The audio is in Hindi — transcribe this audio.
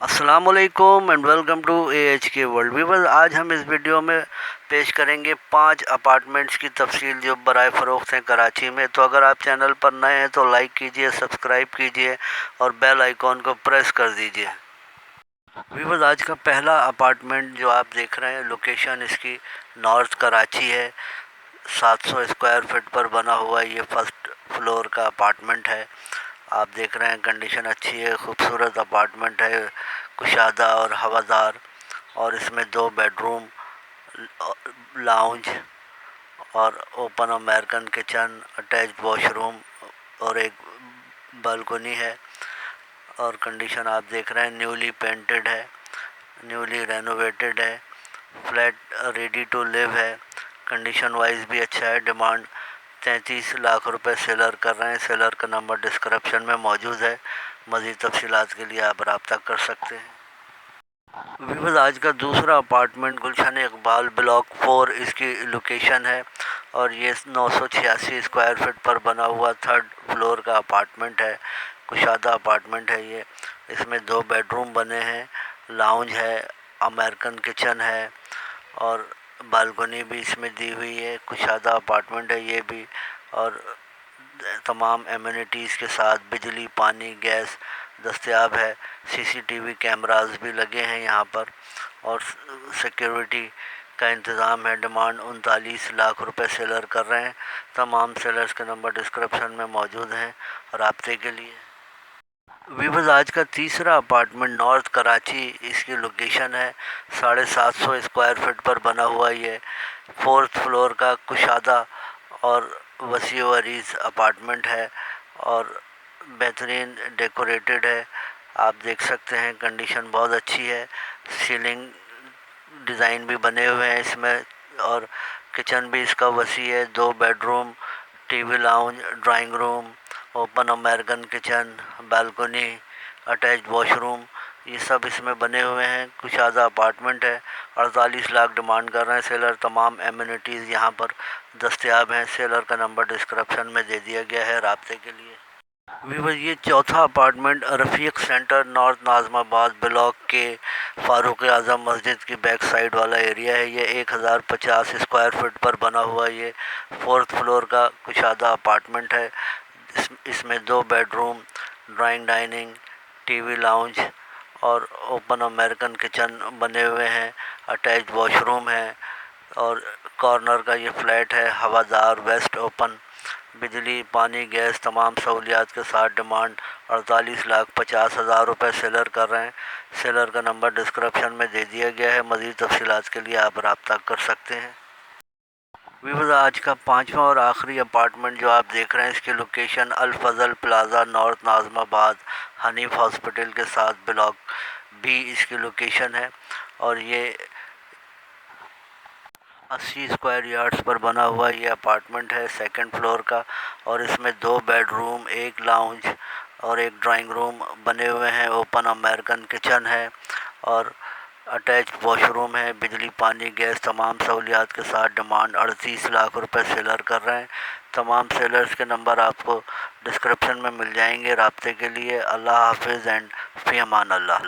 अस्सलाम वालेकुम and welcome to AHK world. Viewers, आज हम इस वीडियो में पेश करेंगे 5 अपार्टमेंट्स की तफसील जो बराए फ़रोख्त हैं कराची में। तो अगर आप चैनल पर नए हैं तो लाइक कीजिए, सब्सक्राइब कीजिए और बेल आइकॉन को प्रेस कर दीजिए। व्यूअर्स, आज का पहला अपार्टमेंट जो आप देख रहे हैं, लोकेशन इसकी नॉर्थ कराची है। 700 स्क्वायर फीट पर बना हुआ ये फर्स्ट फ्लोर का अपार्टमेंट है। आप देख रहे हैं कंडीशन अच्छी है, खूबसूरत अपार्टमेंट है, कुशादा और हवादार। और इसमें 2 बेडरूम, लाउंज और open American kitchen, attached washroom और एक बालकनी है। और कंडीशन आप देख रहे हैं न्यूली पेंटेड है, न्यूली रेनोवेटेड है, फ्लैट रेडी टू लिव है। कंडीशन वाइज भी अच्छा है। डिमांड 33 लाख रुपए सेलर कर रहे हैं। सेलर का नंबर डिस्क्रिप्शन में मौजूद है। मज़ीद तफसीलात के लिए आप रब्ता कर सकते हैं। व्यूअर्स, आज का दूसरा अपार्टमेंट गुलशन इकबाल ब्लॉक 4 इसकी लोकेशन है और ये 986 स्क्वायर फीट पर बना हुआ थर्ड फ्लोर का अपार्टमेंट है। कुशादा अपार्टमेंट है ये। इसमें 2 बेडरूम बने हैं, लाउंज है, अमेरिकन किचन है और बालकनी भी इसमें दी हुई है। कुशादा अपार्टमेंट है ये भी और तमाम एमिनिटीज़ के साथ बिजली, पानी, गैस दस्तयाब है। CCTV कैमरास भी लगे हैं यहाँ पर और सिक्योरिटी का इंतज़ाम है। डिमांड 39 लाख रुपए सेलर कर रहे हैं। तमाम सेलर्स के नंबर डिस्क्रिप्शन में मौजूद हैं राब्ते के लिए। व्यूअर्स, आज का तीसरा अपार्टमेंट नॉर्थ कराची इसकी लोकेशन है। 750 स्क्वायर फीट पर बना हुआ ये 4th फ्लोर का कुशादा और वसी वरीज अपार्टमेंट है और बेहतरीन डेकोरेटेड है। आप देख सकते हैं कंडीशन बहुत अच्छी है। सीलिंग डिज़ाइन भी बने हुए हैं इसमें और किचन भी इसका वसी है। 2 bedroom, TV lounge, drawing room, open American kitchen, balcony, attached washroom, ये सब इसमें बने हुए हैं। कुशादा अपार्टमेंट है। 48 लाख डिमांड कर रहे हैं सेलर। तमाम एमिनिटीज़ यहाँ पर दस्तयाब हैं। सेलर का नंबर डिस्क्रिप्शन में दे दिया गया है राब्ते के लिए। व्यूअर्स, ये चौथा अपार्टमेंट रफ़ीक सेंटर नॉर्थ नाज़माबाद ब्लॉक के फ़ारूक आज़म मस्जिद की बैक साइड वाला एरिया है। ये 1050 स्क्वायर फीट पर बना हुआ ये 4th फ्लोर का कुशादा अपार्टमेंट है। इसमें 2 bedroom, drawing dining, TV lounge और ओपन अमेरिकन किचन बने हुए हैं। अटैच्ड वॉशरूम है और कॉर्नर का ये फ्लैट है, हवादार, वेस्ट ओपन, बिजली, पानी, गैस तमाम सहूलियात के साथ। डिमांड 48,50,000 रुपये सेलर कर रहे हैं। सेलर का नंबर डिस्क्रिप्शन में दे दिया गया है। मज़ीद तफसीलात के लिए आप रब्ता कर सकते हैं। व्यूअर्स, आज का 5वां और आखिरी अपार्टमेंट जो आप देख रहे हैं, इसकी location Al Fazal Plaza North Nazimabad Hanif hospital के साथ ब्लॉक B इसकी लोकेशन है और ये 80 स्क्वायर यार्ड्स पर बना हुआ ये अपार्टमेंट है 2nd फ्लोर का और इसमें 2 बेडरूम, 1 लाउंज और 1 ड्राइंग रूम बने हुए हैं। ओपन अमेरिकन किचन है और अटैच्ड वॉशरूम है। बिजली, पानी, गैस तमाम सहूलियात के साथ। डिमांड 38 लाख रुपए सेलर कर रहे हैं। तमाम सेलर्स के नंबर आपको डिस्क्रिप्शन में मिल जाएंगे राब्ते के लिए। अल्लाह हाफिज़ एंड फ़ी अमान अल्लाह।